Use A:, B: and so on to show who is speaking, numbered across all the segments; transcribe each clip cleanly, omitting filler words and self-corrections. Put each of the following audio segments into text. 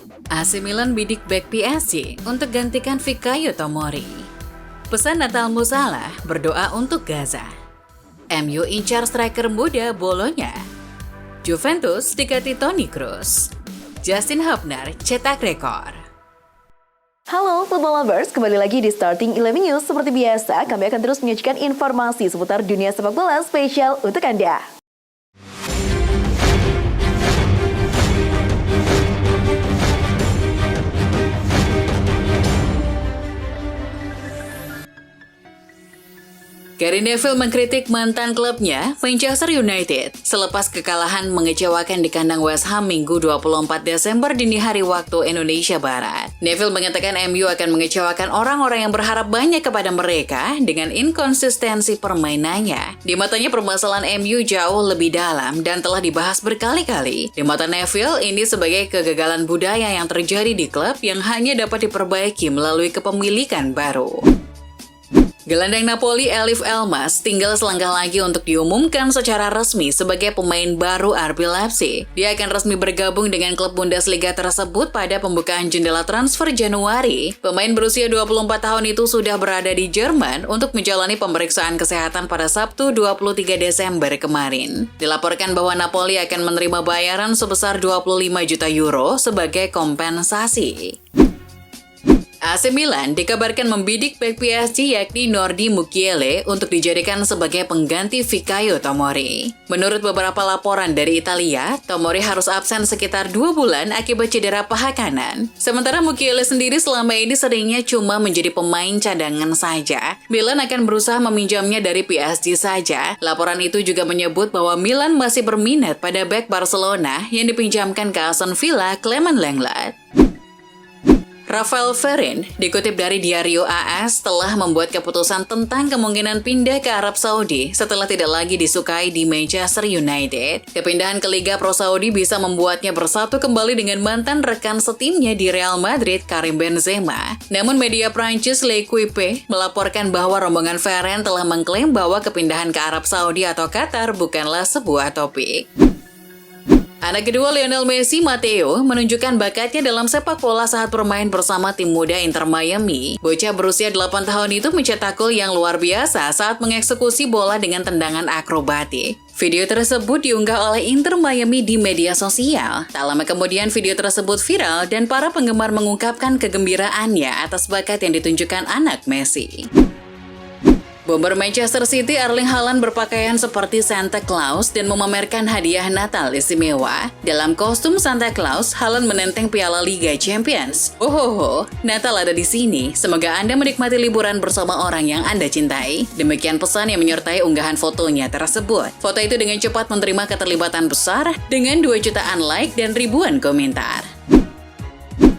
A: AC Milan bidik bek PSG untuk gantikan Fikayo Tomori. Pesan Natal Mo Salah berdoa untuk Gaza. MU incar striker muda Bologna. Juventus dekati Toni Kroos. Justin Hubner cetak rekor.
B: Halo Football Lovers, kembali lagi di Starting 11 News. Seperti biasa, kami akan terus menyajikan informasi seputar dunia sepak bola spesial untuk Anda.
A: Gary Neville mengkritik mantan klubnya, Manchester United, selepas kekalahan mengecewakan di kandang West Ham Minggu 24 Desember dini hari waktu Indonesia Barat. Neville mengatakan MU akan mengecewakan orang-orang yang berharap banyak kepada mereka dengan inkonsistensi permainannya. Di matanya permasalahan MU jauh lebih dalam dan telah dibahas berkali-kali. Di mata Neville, ini sebagai kegagalan budaya yang terjadi di klub yang hanya dapat diperbaiki melalui kepemilikan baru. Gelandang Napoli Elif Elmas tinggal selangkah lagi untuk diumumkan secara resmi sebagai pemain baru RB Leipzig. Dia akan resmi bergabung dengan klub Bundesliga tersebut pada pembukaan jendela transfer Januari. Pemain berusia 24 tahun itu sudah berada di Jerman untuk menjalani pemeriksaan kesehatan pada Sabtu 23 Desember kemarin. Dilaporkan bahwa Napoli akan menerima bayaran sebesar 25 juta euro sebagai kompensasi. AC Milan dikabarkan membidik bek PSG yakni Nordi Mukiele untuk dijadikan sebagai pengganti Fikayo Tomori. Menurut beberapa laporan dari Italia, Tomori harus absen sekitar 2 bulan akibat cedera paha kanan. Sementara Mukiele sendiri selama ini seringnya cuma menjadi pemain cadangan saja. Milan akan berusaha meminjamnya dari PSG saja. Laporan itu juga menyebut bahwa Milan masih berminat pada bek Barcelona yang dipinjamkan ke Aston Villa Clement Lenglet. Rafael Varane, dikutip dari Diario AS, telah membuat keputusan tentang kemungkinan pindah ke Arab Saudi setelah tidak lagi disukai di Manchester United. Kepindahan ke Liga Pro Saudi bisa membuatnya bersatu kembali dengan mantan rekan setimnya di Real Madrid, Karim Benzema. Namun media Prancis L'Equipe melaporkan bahwa rombongan Varane telah mengklaim bahwa kepindahan ke Arab Saudi atau Qatar bukanlah sebuah topik. Anak kedua Lionel Messi, Matteo, menunjukkan bakatnya dalam sepak bola saat bermain bersama tim muda Inter Miami. Bocah berusia 8 tahun itu mencetak gol yang luar biasa saat mengeksekusi bola dengan tendangan akrobatik. Video tersebut diunggah oleh Inter Miami di media sosial. Tak lama kemudian video tersebut viral dan para penggemar mengungkapkan kegembiraannya atas bakat yang ditunjukkan anak Messi. Bomber Manchester City Erling Haaland berpakaian seperti Santa Claus dan memamerkan hadiah Natal istimewa. Dalam kostum Santa Claus, Haaland menenteng piala Liga Champions. Ohoho, Natal ada di sini. Semoga Anda menikmati liburan bersama orang yang Anda cintai. Demikian pesan yang menyertai unggahan fotonya tersebut. Foto itu dengan cepat menerima keterlibatan besar dengan 2 jutaan like dan ribuan komentar.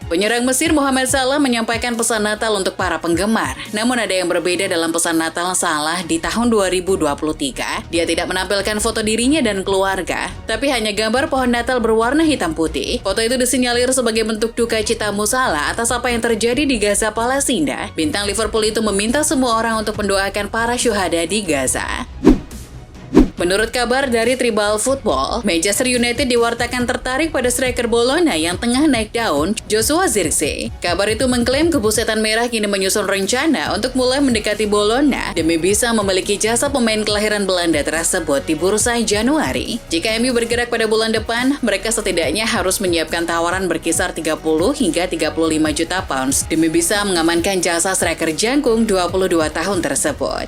A: Penyerang Mesir Mohamed Salah menyampaikan pesan Natal untuk para penggemar. Namun ada yang berbeda dalam pesan Natal Salah di tahun 2023. Dia tidak menampilkan foto dirinya dan keluarga, tapi hanya gambar pohon Natal berwarna hitam putih. Foto itu disinyalir sebagai bentuk duka cita Salah atas apa yang terjadi di Gaza, Palestina. Bintang Liverpool itu meminta semua orang untuk mendoakan para syuhada di Gaza. Menurut kabar dari Tribal Football, Manchester United diwartakan tertarik pada striker Bologna yang tengah naik daun, Joshua Zirkzee. Kabar itu mengklaim kebusetan merah kini menyusun rencana untuk mulai mendekati Bologna demi bisa memiliki jasa pemain kelahiran Belanda tersebut di bursa Januari. Jika MU bergerak pada bulan depan, mereka setidaknya harus menyiapkan tawaran berkisar 30 hingga 35 juta pounds demi bisa mengamankan jasa striker jangkung 22 tahun tersebut.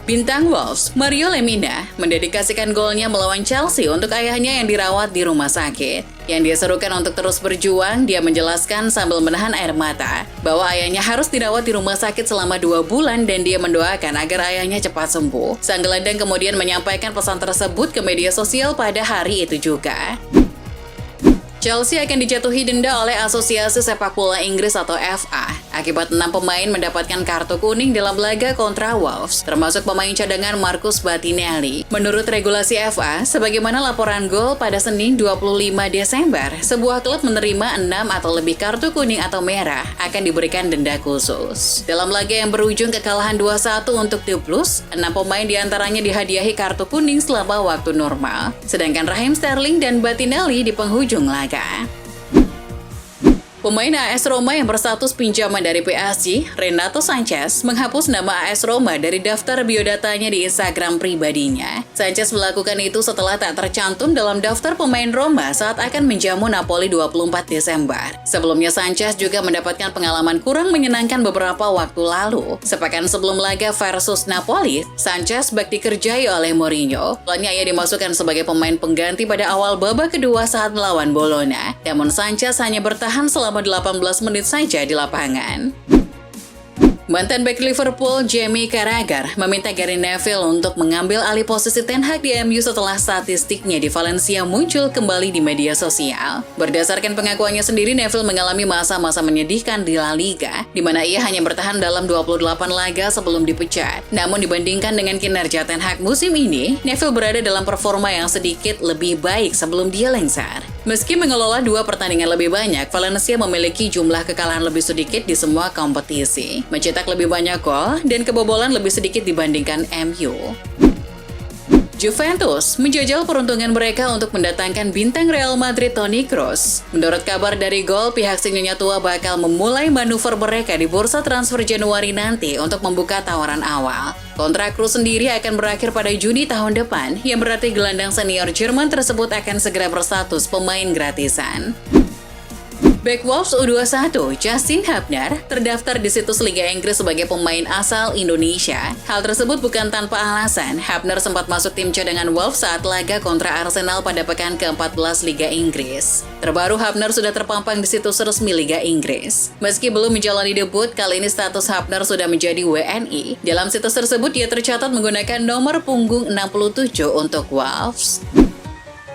A: Bintang Wolves, Mario Lemina, mendedikasikan golnya melawan Chelsea untuk ayahnya yang dirawat di rumah sakit. Yang dia serukan untuk terus berjuang, dia menjelaskan sambil menahan air mata bahwa ayahnya harus dirawat di rumah sakit selama 2 bulan dan dia mendoakan agar ayahnya cepat sembuh. Sang gelandang kemudian menyampaikan pesan tersebut ke media sosial pada hari itu juga. Chelsea akan dijatuhi denda oleh Asosiasi Sepak Bola Inggris atau FA akibat 6 pemain mendapatkan kartu kuning dalam laga kontra Wolves, termasuk pemain cadangan Marcus Bettinelli. Menurut regulasi FA, sebagaimana laporan gol pada Senin 25 Desember, sebuah klub menerima 6 atau lebih kartu kuning atau merah akan diberikan denda khusus. Dalam laga yang berujung kekalahan 2-1 untuk The Blues, 6 pemain diantaranya dihadiahi kartu kuning selama waktu normal, sedangkan Raheem Sterling dan Bettinelli di penghujung laga. Pemain AS Roma yang berstatus pinjaman dari PSG, Renato Sanchez, menghapus nama AS Roma dari daftar biodatanya di Instagram pribadinya. Sanchez melakukan itu setelah tak tercantum dalam daftar pemain Roma saat akan menjamu Napoli 24 Desember. Sebelumnya Sanchez juga mendapatkan pengalaman kurang menyenangkan beberapa waktu lalu. Sepekan sebelum laga versus Napoli, Sanchez bak dikerjai oleh Mourinho. Setelahnya ia dimasukkan sebagai pemain pengganti pada awal babak kedua saat melawan Bologna. Namun Sanchez hanya bertahan selama 18 menit saja di lapangan. Mantan bek Liverpool Jamie Carragher meminta Gary Neville untuk mengambil alih posisi Ten Hag di MU setelah statistiknya di Valencia muncul kembali di media sosial. Berdasarkan pengakuannya sendiri, Neville mengalami masa-masa menyedihkan di La Liga, di mana ia hanya bertahan dalam 28 laga sebelum dipecat. Namun dibandingkan dengan kinerja Ten Hag musim ini, Neville berada dalam performa yang sedikit lebih baik sebelum dia lengser. Meski mengelola 2 pertandingan lebih banyak, Valencia memiliki jumlah kekalahan lebih sedikit di semua kompetisi, mencetak lebih banyak gol, dan kebobolan lebih sedikit dibandingkan MU. Juventus menjajal peruntungan mereka untuk mendatangkan bintang Real Madrid Toni Kroos. Menurut kabar dari Gol, pihak si nyonya tua bakal memulai manuver mereka di bursa transfer Januari nanti untuk membuka tawaran awal. Kontrak Kroos sendiri akan berakhir pada Juni tahun depan, yang berarti gelandang senior Jerman tersebut akan segera berstatus pemain gratisan. Bek Wolves U21, Justin Hubner, terdaftar di situs Liga Inggris sebagai pemain asal Indonesia. Hal tersebut bukan tanpa alasan. Hubner sempat masuk tim cadangan Wolves saat laga kontra Arsenal pada pekan ke-14 Liga Inggris. Terbaru, Hubner sudah terpampang di situs resmi Liga Inggris. Meski belum menjalani debut, kali ini status Hubner sudah menjadi WNI. Dalam situs tersebut, dia tercatat menggunakan nomor punggung 67 untuk Wolves.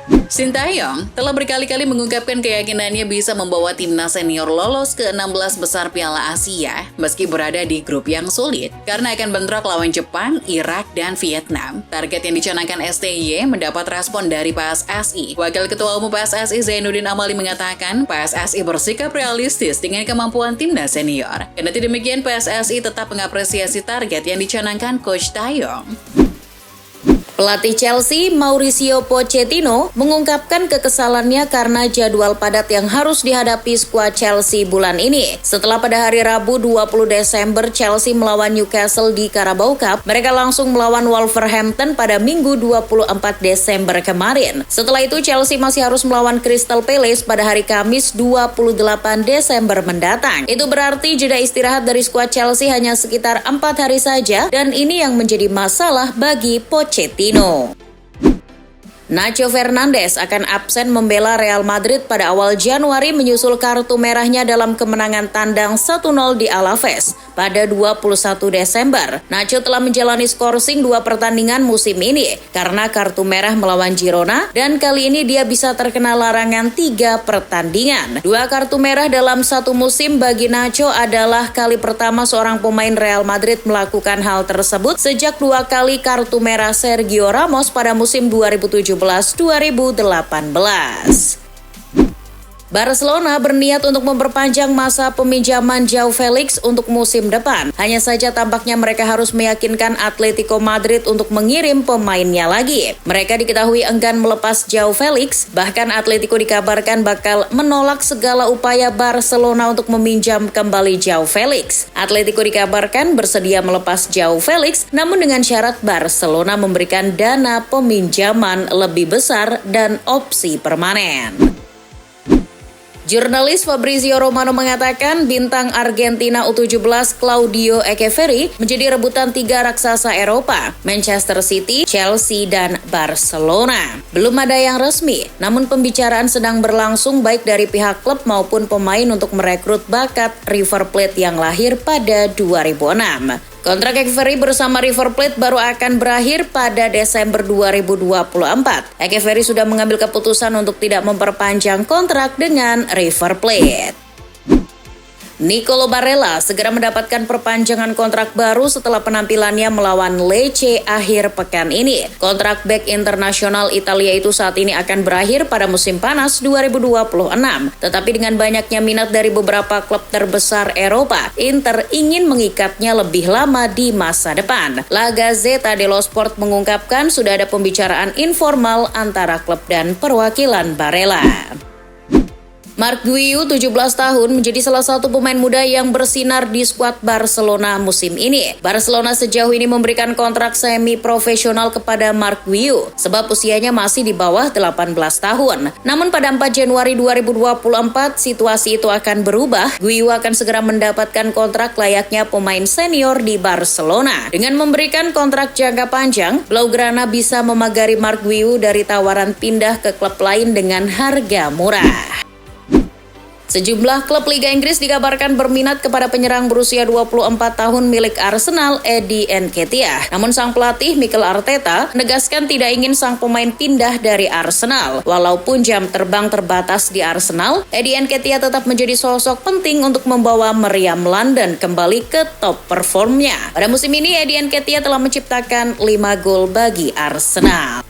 A: Sintayong telah berkali-kali mengungkapkan keyakinannya bisa membawa timnas senior lolos ke 16 besar Piala Asia meski berada di grup yang sulit karena akan bentrok lawan Jepang, Irak, dan Vietnam. Target yang dicanangkan STY mendapat respon dari PSSI. Wakil Ketua Umum PSSI Zainuddin Amali mengatakan PSSI bersikap realistis dengan kemampuan timnas senior. Kendati demikian, PSSI tetap mengapresiasi target yang dicanangkan Coach Taeyong.
C: Pelatih Chelsea, Mauricio Pochettino, mengungkapkan kekesalannya karena jadwal padat yang harus dihadapi skuad Chelsea bulan ini. Setelah pada hari Rabu 20 Desember Chelsea melawan Newcastle di Carabao Cup, mereka langsung melawan Wolverhampton pada Minggu 24 Desember kemarin. Setelah itu Chelsea masih harus melawan Crystal Palace pada hari Kamis 28 Desember mendatang. Itu berarti jeda istirahat dari skuad Chelsea hanya sekitar 4 hari saja, dan ini yang menjadi masalah bagi Pochettino. Nacho Fernandes akan absen membela Real Madrid pada awal Januari menyusul kartu merahnya dalam kemenangan tandang 1-0 di Alaves pada 21 Desember. Nacho telah menjalani skorsing 2 pertandingan musim ini karena kartu merah melawan Girona, dan kali ini dia bisa terkena larangan 3 pertandingan. 2 kartu merah dalam 1 musim bagi Nacho adalah kali pertama seorang pemain Real Madrid melakukan hal tersebut sejak 2 kali kartu merah Sergio Ramos pada musim 2017-2018. Barcelona berniat untuk memperpanjang masa peminjaman Joao Felix untuk musim depan. Hanya saja tampaknya mereka harus meyakinkan Atletico Madrid untuk mengirim pemainnya lagi. Mereka diketahui enggan melepas Joao Felix, bahkan Atletico dikabarkan bakal menolak segala upaya Barcelona untuk meminjam kembali Joao Felix. Atletico dikabarkan bersedia melepas Joao Felix, namun dengan syarat Barcelona memberikan dana peminjaman lebih besar dan opsi permanen. Jurnalis Fabrizio Romano mengatakan bintang Argentina U17 Claudio Echeverri menjadi rebutan 3 raksasa Eropa, Manchester City, Chelsea, dan Barcelona. Belum ada yang resmi, namun pembicaraan sedang berlangsung baik dari pihak klub maupun pemain untuk merekrut bakat River Plate yang lahir pada 2006. Kontrak Echeverri bersama River Plate baru akan berakhir pada Desember 2024. Echeverri sudah mengambil keputusan untuk tidak memperpanjang kontrak dengan River Plate. Nicolo Barella segera mendapatkan perpanjangan kontrak baru setelah penampilannya melawan Lecce akhir pekan ini. Kontrak bek internasional Italia itu saat ini akan berakhir pada musim panas 2026. Tetapi dengan banyaknya minat dari beberapa klub terbesar Eropa, Inter ingin mengikatnya lebih lama di masa depan. La Gazzetta dello Sport mengungkapkan sudah ada pembicaraan informal antara klub dan perwakilan Barella. Marc Guiu, 17 tahun, menjadi salah satu pemain muda yang bersinar di skuad Barcelona musim ini. Barcelona sejauh ini memberikan kontrak semi-profesional kepada Marc Guiu, sebab usianya masih di bawah 18 tahun. Namun pada 4 Januari 2024, situasi itu akan berubah. Guiu akan segera mendapatkan kontrak layaknya pemain senior di Barcelona. Dengan memberikan kontrak jangka panjang, Blaugrana bisa memagari Marc Guiu dari tawaran pindah ke klub lain dengan harga murah. Sejumlah klub Liga Inggris dikabarkan berminat kepada penyerang berusia 24 tahun milik Arsenal, Eddie Nketiah. Namun sang pelatih Mikel Arteta menegaskan tidak ingin sang pemain pindah dari Arsenal. Walaupun jam terbang terbatas di Arsenal, Eddie Nketiah tetap menjadi sosok penting untuk membawa meriam London kembali ke top performnya. Pada musim ini, Eddie Nketiah telah menciptakan 5 gol bagi Arsenal.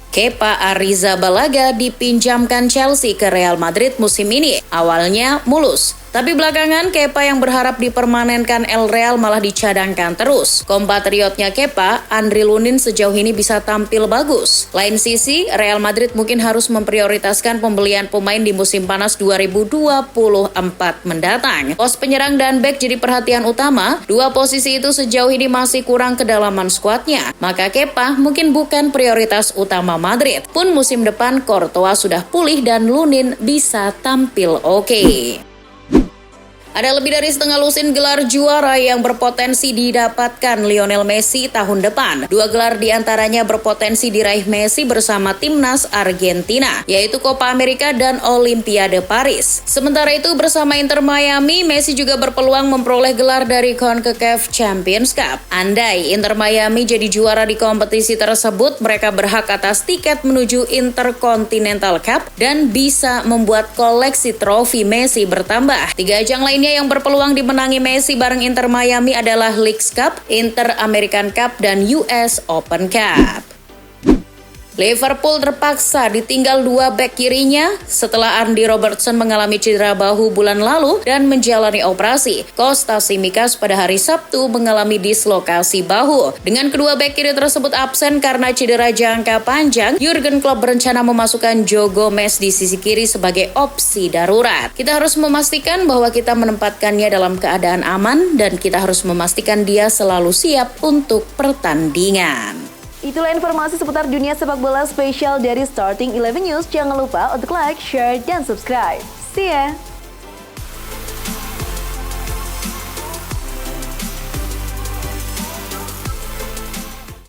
C: Kepa Arrizabalaga dipinjamkan Chelsea ke Real Madrid musim ini. Awalnya mulus, tapi belakangan Kepa yang berharap dipermanenkan El Real malah dicadangkan terus. Kompatriotnya Kepa, Andriy Lunin, sejauh ini bisa tampil bagus. Lain sisi, Real Madrid mungkin harus memprioritaskan pembelian pemain di musim panas 2024 mendatang. Pos penyerang dan bek jadi perhatian utama. Dua posisi itu sejauh ini masih kurang kedalaman skuadnya. Maka Kepa mungkin bukan prioritas utama Madrid. Pun musim depan Courtois sudah pulih dan Lunin bisa tampil oke. Ada lebih dari setengah lusin gelar juara yang berpotensi didapatkan Lionel Messi tahun depan. 2 gelar diantaranya berpotensi diraih Messi bersama timnas Argentina, yaitu Copa America dan Olimpiade Paris. Sementara itu bersama Inter Miami, Messi juga berpeluang memperoleh gelar dari CONCACAF Champions Cup. Andai Inter Miami jadi juara di kompetisi tersebut, mereka berhak atas tiket menuju Intercontinental Cup dan bisa membuat koleksi trofi Messi bertambah. 3 ajang lainnya yang berpeluang dimenangi Messi bareng Inter Miami adalah Leagues Cup, Inter American Cup, dan US Open Cup. Liverpool terpaksa ditinggal 2 bek kirinya setelah Andy Robertson mengalami cedera bahu bulan lalu dan menjalani operasi. Kostas Tsimikas pada hari Sabtu mengalami dislokasi bahu. Dengan kedua bek kiri tersebut absen karena cedera jangka panjang, Jurgen Klopp berencana memasukkan Joe Gomez di sisi kiri sebagai opsi darurat. Kita harus memastikan bahwa kita menempatkannya dalam keadaan aman dan kita harus memastikan dia selalu siap untuk pertandingan.
B: Itulah informasi seputar dunia sepak bola spesial dari Starting 11 News. Jangan lupa untuk like, share, dan subscribe. See ya!